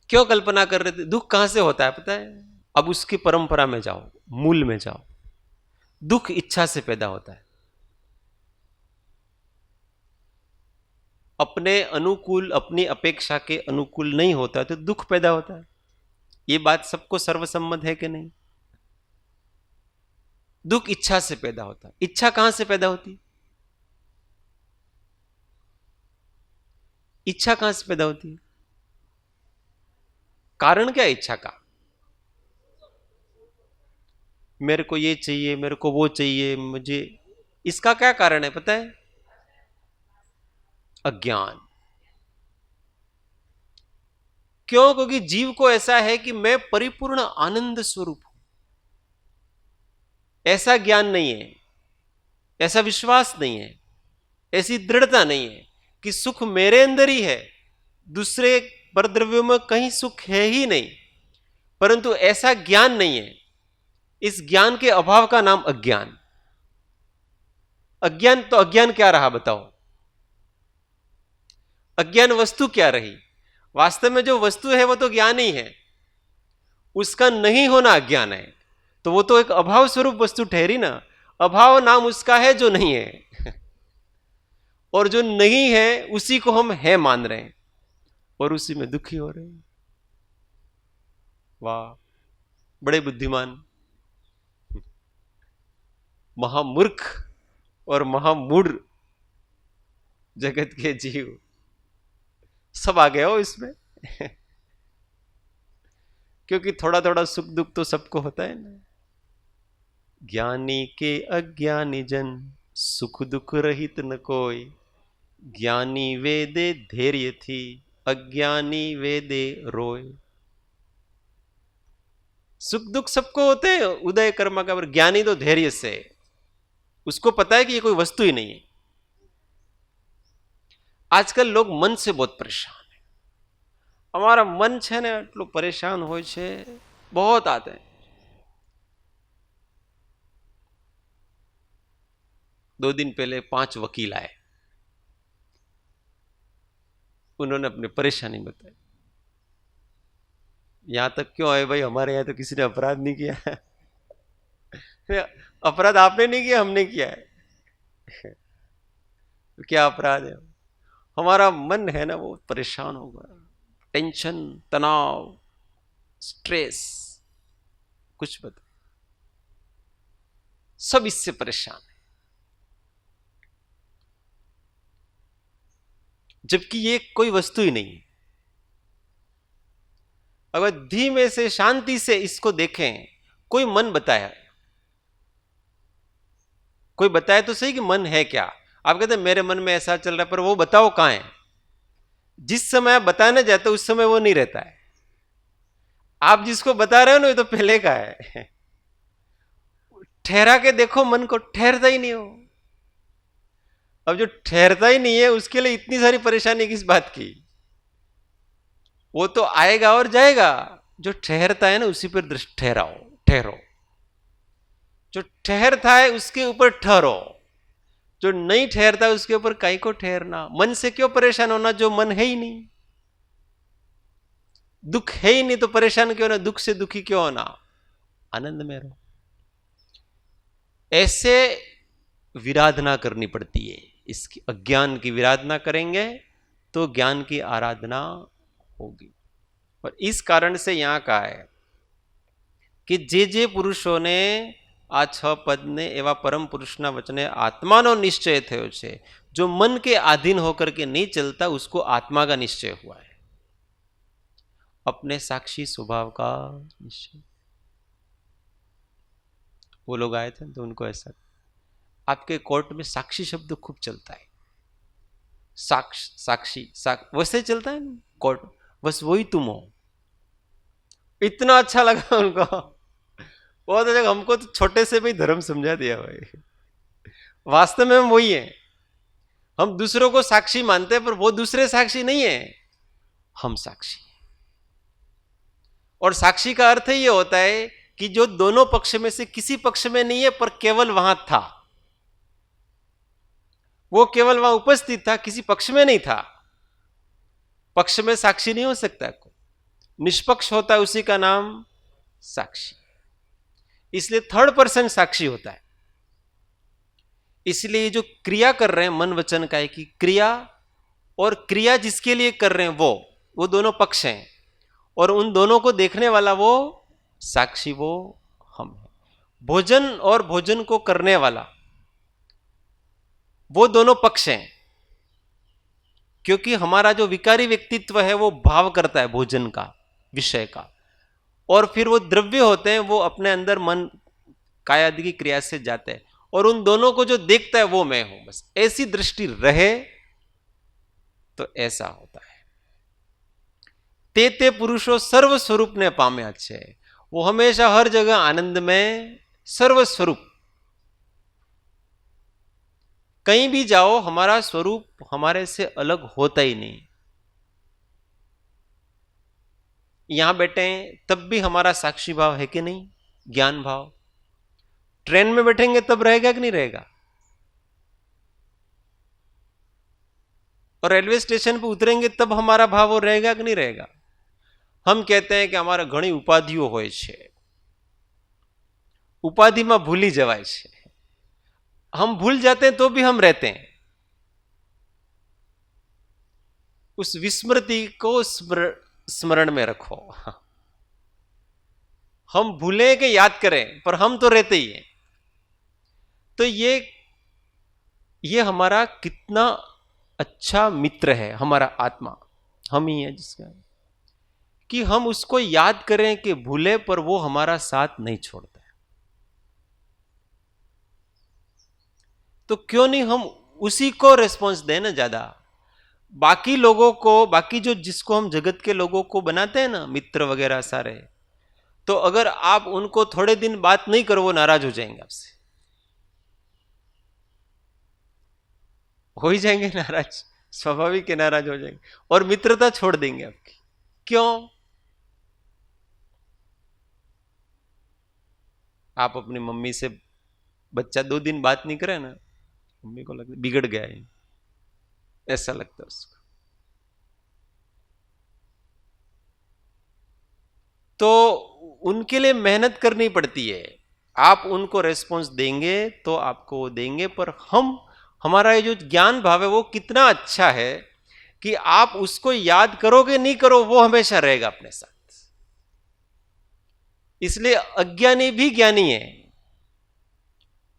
क्यों कल्पना कर रहे थे? दुख कहां से होता है पता है? अब उसकी परंपरा में जाओ, मूल में जाओ। दुख इच्छा से पैदा होता है। अपने अनुकूल, अपनी अपेक्षा के अनुकूल नहीं होता तो दुख पैदा होता है। ये बात सबको सर्वसम्मत है कि नहीं? दुख इच्छा से पैदा होता है। इच्छा कहां से पैदा होती? इच्छा कहां से पैदा होती है? कारण क्या है इच्छा का? मेरे को ये चाहिए, मेरे को वो चाहिए, मुझे। इसका क्या कारण है पता है? अज्ञान। क्यों? क्योंकि जीव को ऐसा है कि मैं परिपूर्ण आनंद स्वरूप हूं। ऐसा ज्ञान नहीं है, ऐसा विश्वास नहीं है, ऐसी दृढ़ता नहीं है कि सुख मेरे अंदर ही है, दूसरे परद्रव्यों में कहीं सुख है ही नहीं। परंतु ऐसा ज्ञान नहीं है। इस ज्ञान के अभाव का नाम अज्ञान। अज्ञान तो अज्ञान क्या रहा बताओ? अज्ञान वस्तु क्या रही? वास्तव में जो वस्तु है वो तो ज्ञान ही है। उसका नहीं होना अज्ञान है। तो वो तो एक अभाव स्वरूप वस्तु ठहरी ना। अभाव नाम उसका है जो नहीं है। और जो नहीं है उसी को हम है मान रहे हैं और उसी में दुखी हो रहे हैं। वाह, बड़े बुद्धिमान, महामूर्ख और महामूढ़ जगत के जीव सब आ गए हो इसमें। क्योंकि थोड़ा थोड़ा सुख दुख तो सबको होता है ना। ज्ञानी के अज्ञानी जन सुख दुख रहित न कोई, ज्ञानी वेदे धैर्य थी, अज्ञानी वेदे रोय। सुख दुख सबको होते हैं उदय कर्म का, पर ज्ञानी तो धैर्य से, उसको पता है कि ये कोई वस्तु ही नहीं है। आजकल लोग मन से बहुत परेशान है। हमारा मन है ने એટલું परेशान હોય છે, बहुत आते हैं। 2 दिन पहले 5 वकील आए, उन्होंने अपनी परेशानी बताई। यहां तक क्यों आए भाई, हमारे यहां तो किसी ने अपराध नहीं किया है। अपराध आपने नहीं किया, हमने किया है। तो क्या अपराध है? हमारा मन है ना वो परेशान हो गया, टेंशन, तनाव, स्ट्रेस, कुछ बता, सब इससे परेशान है। जबकि ये कोई वस्तु ही नहीं है। अगर धीमे से शांति से इसको देखें, कोई मन बताया, कोई बताए तो सही कि मन है क्या। आप कहते हैं मेरे मन में ऐसा चल रहा है, पर वो बताओ कहां है। जिस समय आप बताने जाते हो उस समय वो नहीं रहता है। आप जिसको बता रहे हो ना, ये तो पहले का है। ठहरा के देखो मन को, ठहरता ही नहीं हो। अब जो ठहरता ही नहीं है उसके लिए इतनी सारी परेशानी किस बात की। वो तो आएगा और जाएगा। जो ठहरता है ना उसी पर दृष्टि ठहराओ, ठहरो। जो ठहरता है उसके ऊपर ठहरो। जो नहीं ठहरता है उसके ऊपर काई को ठहरना। मन से क्यों परेशान होना जो मन है ही नहीं। दुख है ही नहीं तो परेशान क्यों ना, दुख से दुखी क्यों होना, आनंद में रहो। ऐसे विराधना करनी पड़ती है। इसकी अज्ञान की विराधना करेंगे तो ज्ञान की आराधना होगी। और इस कारण से यहां कहा है कि जे पुरुषों ने आ 6 पद ने एवं परम पुरुषना वचने आत्मानो निश्चय थयो छे। जो मन के अधीन होकर के नहीं चलता उसको आत्मा का निश्चय हुआ है, अपने साक्षी स्वभाव का निश्चय। वो लोग आए थे तो उनको ऐसा, आपके कोर्ट में साक्षी शब्द खूब चलता है। साक्षी वैसे चलता है ना कोर्ट, बस वही तुम हो। इतना अच्छा लगा उनको, बहुत अच्छा। हमको तो छोटे से भी धर्म समझा दिया भाई। वास्तव में हम वही है। हम दूसरों को साक्षी मानते हैं पर वो दूसरे साक्षी नहीं है, हम साक्षी। और साक्षी का अर्थ ये होता है कि जो दोनों पक्ष में से किसी पक्ष में नहीं है पर केवल वहां था, वो केवल वहां उपस्थित था, किसी पक्ष में नहीं था। पक्ष में साक्षी नहीं हो सकता, को निष्पक्ष होता है उसी का नाम साक्षी। इसलिए थर्ड पर्सन साक्षी होता है। इसलिए जो क्रिया कर रहे हैं मन वचन का है कि क्रिया, और क्रिया जिसके लिए कर रहे हैं वो दोनों पक्ष हैं। और उन दोनों को देखने वाला वो साक्षी, वो हम है। भोजन और भोजन को करने वाला वो दोनों पक्ष हैं। क्योंकि हमारा जो विकारी व्यक्तित्व है वो भाव करता है भोजन का, विषय का, और फिर वो द्रव्य होते हैं वो अपने अंदर मन काय आदि की क्रिया से जाते हैं। और उन दोनों को जो देखता है वो मैं हूं। बस ऐसी दृष्टि रहे तो ऐसा होता है। ते पुरुषो सर्व स्वरूप ने पाम्या छे। वो हमेशा हर जगह आनंद में सर्वस्वरूप। कहीं भी जाओ हमारा स्वरूप हमारे से अलग होता ही नहीं। यहां बैठे तब भी हमारा साक्षी भाव है कि नहीं, ज्ञान भाव। ट्रेन में बैठेंगे तब रहेगा कि नहीं रहेगा, और रेलवे स्टेशन पे उतरेंगे तब हमारा भाव वो रहेगा कि नहीं रहेगा। हम कहते हैं कि हमारा घणी उपाधियों होय छे, उपाधि में भूली जवाय छे। हम भूल जाते हैं तो भी हम रहते हैं। उस विस्मृति को स्मरण में रखो। हम भूलें कि याद करें, पर हम तो रहते ही हैं। तो ये हमारा कितना अच्छा मित्र है, हमारा आत्मा हम ही है जिसका, कि हम उसको याद करें कि भूले पर वो हमारा साथ नहीं छोड़ता है। तो क्यों नहीं हम उसी को रिस्पॉन्स दें ना ज्यादा। बाकी लोगों को, बाकी जो जिसको हम जगत के लोगों को बनाते हैं ना मित्र वगैरह सारे, तो अगर आप उनको थोड़े दिन बात नहीं करो वो नाराज हो जाएंगे आपसे, हो ही जाएंगे नाराज, स्वाभाविक है नाराज हो जाएंगे और मित्रता छोड़ देंगे आपकी। क्यों? आप अपनी मम्मी से बच्चा 2 दिन बात नहीं करे ना, मम्मी को लगता बिगड़ गया है, ऐसा लगता है उसको। तो उनके लिए मेहनत करनी पड़ती है। आप उनको रेस्पॉन्स देंगे तो आपको वो देंगे, पर हमारा ये जो ज्ञान भाव है वो कितना अच्छा है कि आप उसको याद करोगे नहीं करो, वो हमेशा रहेगा अपने साथ। इसलिए अज्ञानी भी ज्ञानी है,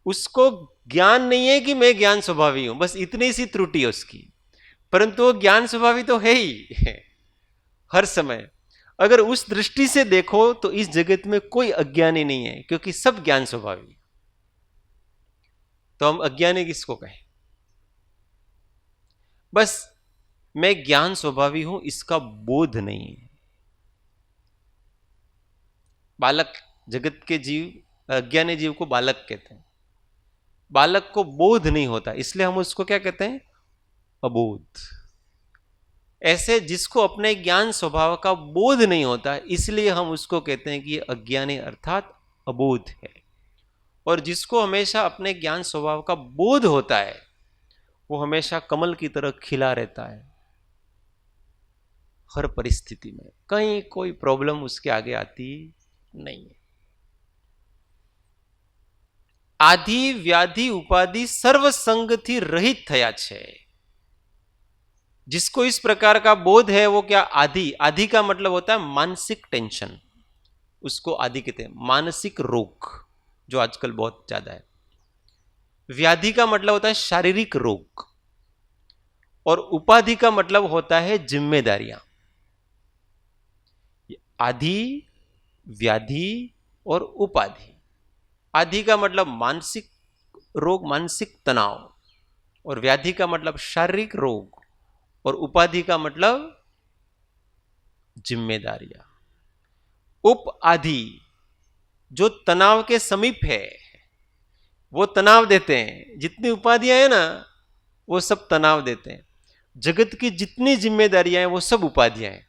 उसको ज्ञान नहीं है कि मैं ज्ञान स्वभावी हूं, बस इतनी सी त्रुटि है उसकी, परंतु वो ज्ञान स्वभावी तो है ही हर समय। अगर उस दृष्टि से देखो तो इस जगत में कोई अज्ञानी नहीं है, क्योंकि सब ज्ञान स्वभावी। तो हम अज्ञानी किसको कहें? बस मैं ज्ञान स्वभावी हूं इसका बोध नहीं है। बालक, जगत के जीव, अज्ञानी जीव को बालक कहते हैं। बालक को बोध नहीं होता, इसलिए हम उसको क्या कहते हैं? अबोध। ऐसे जिसको अपने ज्ञान स्वभाव का बोध नहीं होता, इसलिए हम उसको कहते हैं कि अज्ञानी अर्थात अबोध है। और जिसको हमेशा अपने ज्ञान स्वभाव का बोध होता है, वो हमेशा कमल की तरह खिला रहता है। हर परिस्थिति में कहीं कोई प्रॉब्लम उसके आगे आती नहीं है। आदि व्याधि उपाधि सर्व संग थी रहित थया छे। जिसको इस प्रकार का बोध है वो क्या? आदि। आदि का मतलब होता है मानसिक टेंशन, उसको आदि कहते हैं। मानसिक रोग जो आजकल बहुत ज्यादा है। व्याधि का मतलब होता है शारीरिक रोग, और उपाधि का मतलब होता है जिम्मेदारियां। आदि, व्याधि और उपाधि। आदि का मतलब मानसिक रोग, मानसिक तनाव, और व्याधि का मतलब शारीरिक रोग, और उपाधि का मतलब जिम्मेदारियां। उप आदि जो तनाव के समीप है, वो तनाव देते हैं। जितनी उपाधियां हैं ना, वो सब तनाव देते हैं। जगत की जितनी जिम्मेदारियां हैं वो सब उपाधियां हैं,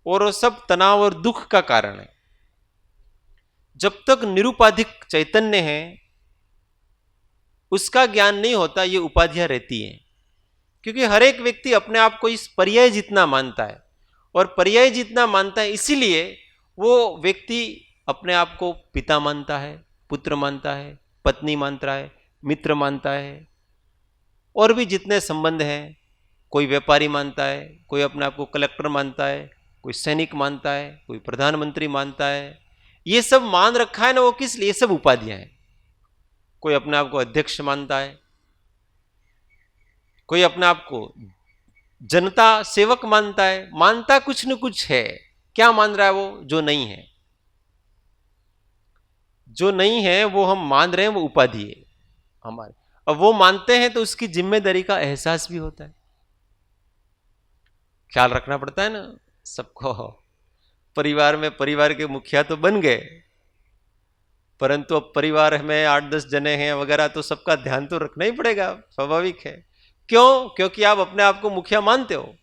और वो सब तनाव और दुख का कारण है। जब तक निरुपाधिक चैतन्य है, उसका ज्ञान नहीं होता, ये उपाधियां रहती हैं। क्योंकि हर एक व्यक्ति अपने आप को इस पर्याय जितना मानता है, और पर्याय जितना मानता है इसीलिए वो व्यक्ति अपने आप को पिता मानता है, पुत्र मानता है, पत्नी मानता है, मित्र मानता है, और भी जितने संबंध हैं। कोई व्यापारी मानता है, कोई अपने आप को कलेक्टर मानता है, कोई सैनिक मानता है, कोई प्रधानमंत्री मानता है। ये सब मान रखा है ना, वो किस लिए? सब उपाधियां हैं। कोई अपने आप को अध्यक्ष मानता है, कोई अपने आप को जनता सेवक मानता है। मानता कुछ न कुछ है। क्या मान रहा है वो? जो नहीं है। जो नहीं है वो हम मान रहे हैं, वो उपाधि है हमारे। अब वो मानते हैं तो उसकी जिम्मेदारी का एहसास भी होता है। ख्याल रखना पड़ता है ना सबको। परिवार में परिवार के मुखिया तो बन गए, परंतु अब परिवार में 8-10 जने हैं वगैरह, तो सबका ध्यान तो रखना ही पड़ेगा, स्वाभाविक है। क्यों? क्योंकि आप अपने आप को मुखिया मानते हो,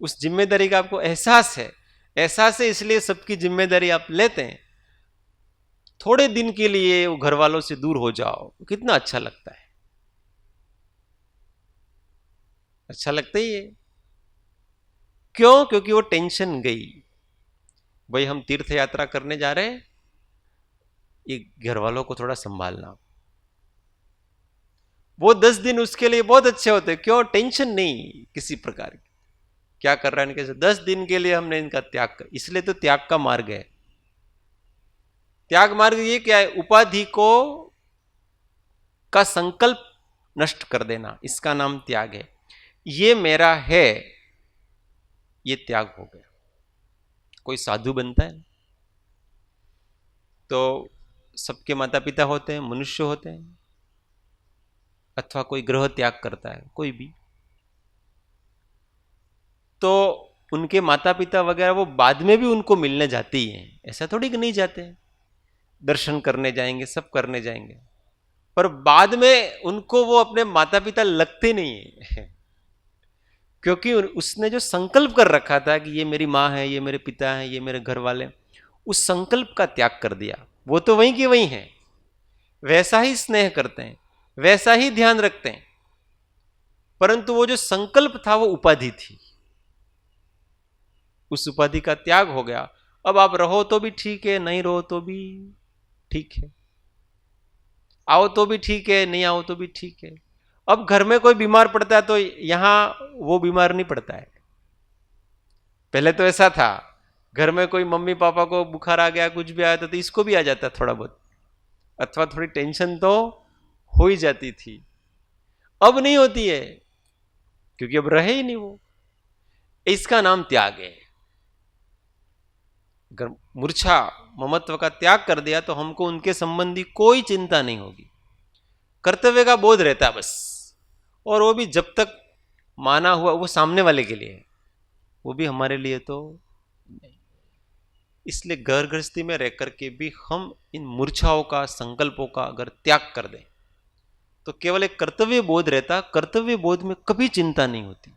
उस जिम्मेदारी का आपको एहसास है। एहसास है इसलिए सबकी जिम्मेदारी आप लेते हैं। थोड़े दिन के लिए वो घर वालों से दूर हो जाओ, कितना अच्छा लगता है। अच्छा लगता ही है। क्यों? क्योंकि वो टेंशन गई। भाई हम तीर्थ यात्रा करने जा रहे हैं, ये घर वालों को थोड़ा संभालना। वो 10 दिन उसके लिए बहुत अच्छे होते। क्यों? टेंशन नहीं किसी प्रकार की। क्या कर रहा है इनके? 10 दिन के लिए हमने इनका त्याग कर, इसलिए तो त्याग का मार्ग है। त्याग मार्ग ये क्या है? उपाधि को का संकल्प नष्ट कर देना, इसका नाम त्याग है। ये मेरा है, ये त्याग हो गया। कोई साधु बनता है तो सबके माता पिता होते हैं, मनुष्य होते हैं, अथवा कोई ग्रह त्याग करता है, कोई भी, तो उनके माता पिता वगैरह वो बाद में भी उनको मिलने जाते ही हैं। ऐसा थोड़ी कि नहीं जाते हैं, दर्शन करने जाएंगे, सब करने जाएंगे, पर बाद में उनको वो अपने माता पिता लगते नहीं है। क्योंकि उसने जो संकल्प कर रखा था कि ये मेरी माँ है, ये मेरे पिता हैं, ये मेरे घर वाले, उस संकल्प का त्याग कर दिया। वो तो वहीं के वहीं है, वैसा ही स्नेह करते हैं, वैसा ही ध्यान रखते हैं, परंतु वो जो संकल्प था वो उपाधि थी, उस उपाधि का त्याग हो गया। अब आप रहो तो भी ठीक है, नहीं रहो तो भी ठीक है, आओ तो भी ठीक है, नहीं आओ तो भी ठीक है। अब घर में कोई बीमार पड़ता है तो यहां वो बीमार नहीं पड़ता है। पहले तो ऐसा था, घर में कोई मम्मी पापा को बुखार आ गया, कुछ भी आया था तो इसको भी आ जाता थोड़ा बहुत, अथवा थोड़ी टेंशन तो हो ही जाती थी। अब नहीं होती है, क्योंकि अब रहे ही नहीं वो। इसका नाम त्याग है। अगर मूर्छा ममत्व का त्याग कर दिया तो हमको उनके संबंधी कोई चिंता नहीं होगी, कर्तव्य का बोध रहता है बस। और वो भी जब तक माना हुआ वो सामने वाले के लिए है, वो भी हमारे लिए तो नहीं। इसलिए घर गृहस्थी में रह करके भी हम इन मूर्छाओं का, संकल्पों का अगर त्याग कर दें तो केवल एक कर्तव्य बोध रहता। कर्तव्य बोध में कभी चिंता नहीं होती,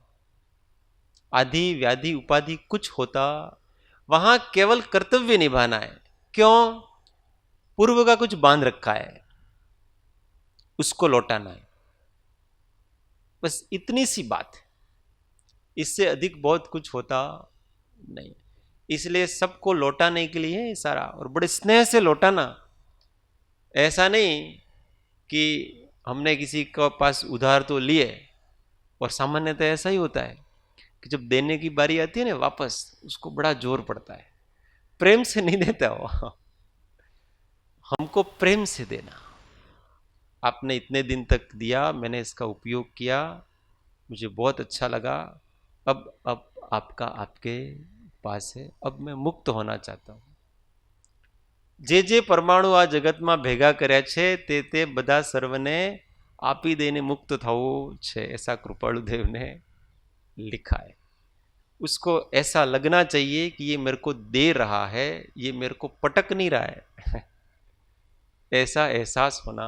आदि व्याधि उपाधि कुछ होता, वहां केवल कर्तव्य निभाना है। क्यों? पूर्व का कुछ बांध रखा है, उसको लौटाना है, बस इतनी सी बात है। इससे अधिक बहुत कुछ होता नहीं। इसलिए सबको लौटाने के लिए है सारा, और बड़े स्नेह से लौटाना। ऐसा नहीं कि हमने किसी के पास उधार तो लिए, और सामान्यतः ऐसा ही होता है कि जब देने की बारी आती है ना वापस, उसको बड़ा जोर पड़ता है। प्रेम से नहीं देता वो, हमको प्रेम से देना। आपने इतने दिन तक दिया, मैंने इसका उपयोग किया, मुझे बहुत अच्छा लगा, अब आपका आपके पास है, अब मैं मुक्त होना चाहता हूं। जे जे परमाणु आ जगतમાં ભેગા કર્યા છે તે બધા સર્વને આપી દઈને મુક્ત થવું છે, ऐसा कृपालुदेव ने लिखा है। उसको ऐसा लगना चाहिए कि ये मेरे को दे रहा है, ये मेरे को पटक नहीं रहा है ऐसा एहसास होना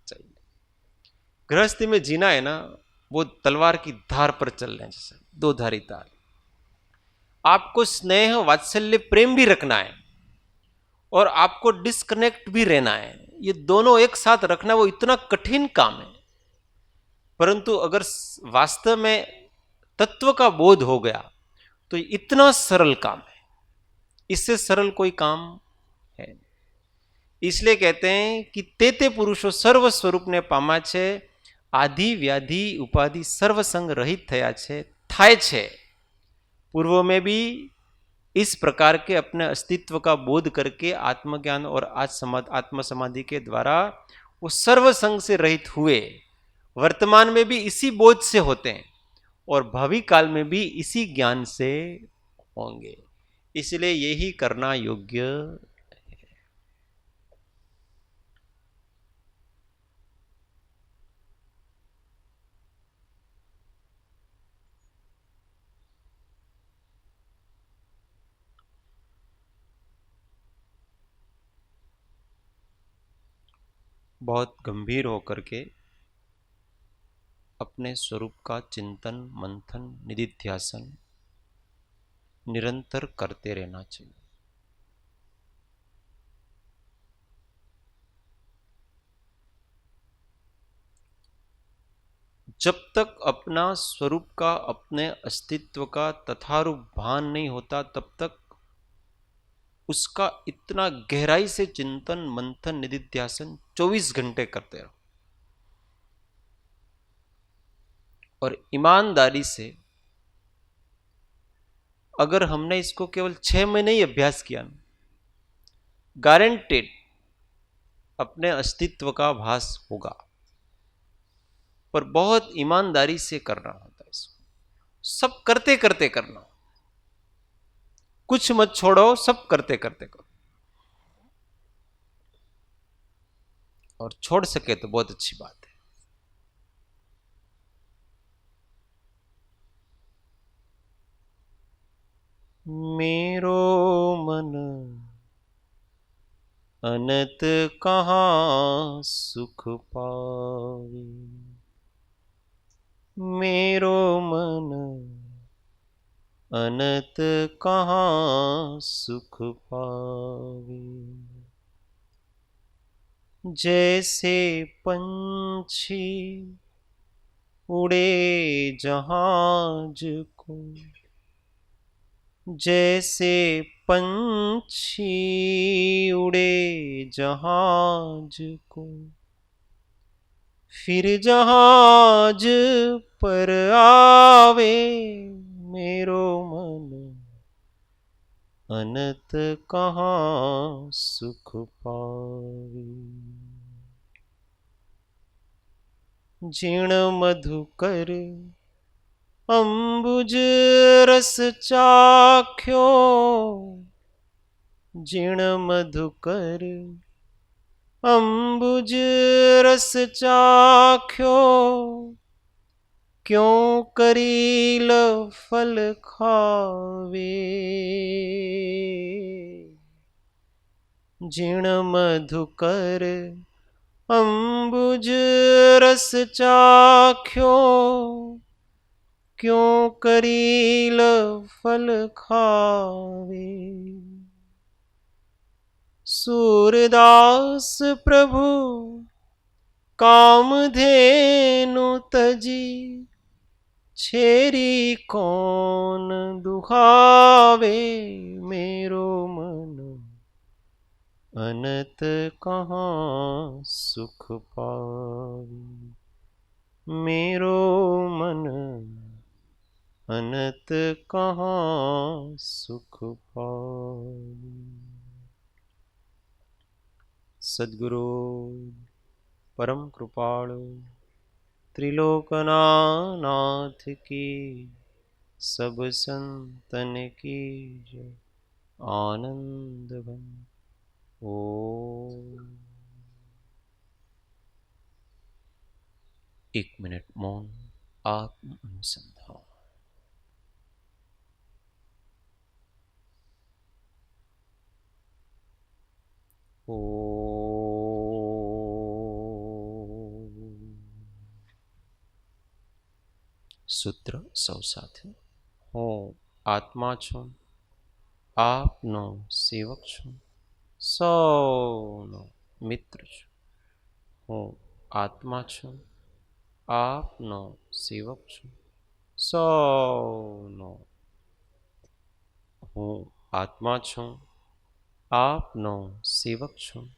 चाहिए। गृहस्थी में जीना है ना, वो तलवार की धार पर चल रहे हैं, जैसे दो धारी तार। आपको स्नेह वात्सल्य प्रेम भी रखना है, और आपको डिस्कनेक्ट भी रहना है। ये दोनों एक साथ रखना वो इतना कठिन काम है, परंतु अगर वास्तव में तत्व का बोध हो गया तो ये इतना सरल काम है, इससे सरल कोई काम है नहीं। इसलिए कहते हैं कि ते पुरुषो सर्व स्वरूप ने पामा छे, आदि व्याधि उपाधि सर्व संग रहित थया छे, थाय छे। पूर्व में भी इस प्रकार के अपने अस्तित्व का बोध करके आत्मज्ञान और आत्म समाधि के द्वारा वो सर्वसंग से रहित हुए। वर्तमान में भी इसी बोध से होते हैं, और भावी काल में भी इसी ज्ञान से होंगे। इसलिए यही करना योग्य है। बहुत गंभीर होकर के अपने स्वरूप का चिंतन मंथन निधिध्यासन निरंतर करते रहना चाहिए। जब तक अपना स्वरूप का, अपने अस्तित्व का तथारूप भान नहीं होता, तब तक उसका इतना गहराई से चिंतन मंथन निधिध्यासन 24 घंटे करते रहो। और ईमानदारी से अगर हमने इसको केवल 6 महीने ही अभ्यास किया, गारंटेड अपने अस्तित्व का भास होगा। पर बहुत ईमानदारी से करना होता है इसको, सब करते करते करना, कुछ मत छोड़ो, सब करते करते करो। और छोड़ सके तो बहुत अच्छी बात है। मेरो मन अनत कहाँ सुख पावे, मेरो मन अनत कहाँ सुख पावे। जैसे पंछी उड़े जहाज को, जैसे पंछी उड़े जहाज को, फिर जहाज पर आवे मेरो मन, अनत कहाँ सुख पावे। जीर्ण मधुकर अम्बुज रस चाख्यो, जीर्ण मधुकर अम्बुज रस चाख्यो, क्यों करील फल खावे। जीर्ण मधुकर अम्बुज रस चाख्यो, क्यों करील फल खावे। सूरदास प्रभु कामधेनु तजी, छेरी कौन दुहावे मेरो मन, अनत कहाँ सुख पावे। मेरो मन अनत कहाँ सुख पावे। सद्गुरु परम कृपाळु त्रिलोकनाथ की, सब संतन की जय। आनंद बन ओम। 1 मिनट मौन आत्म अनुसंधान। सूत्र सौ साथे। હું આત્મા છું, આપનો સેવક છું, સૌનો મિત્ર છું। હું આત્મા છું, આપનો સેવક છું, સૌનો। હું આત્મા છું, આપનો સેવક છું,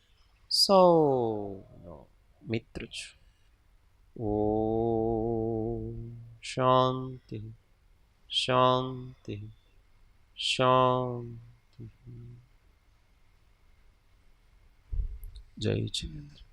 સૌનો મિત્ર છું। ઓમ શાંતિ शांति शांति। जय जिनेन्द्र।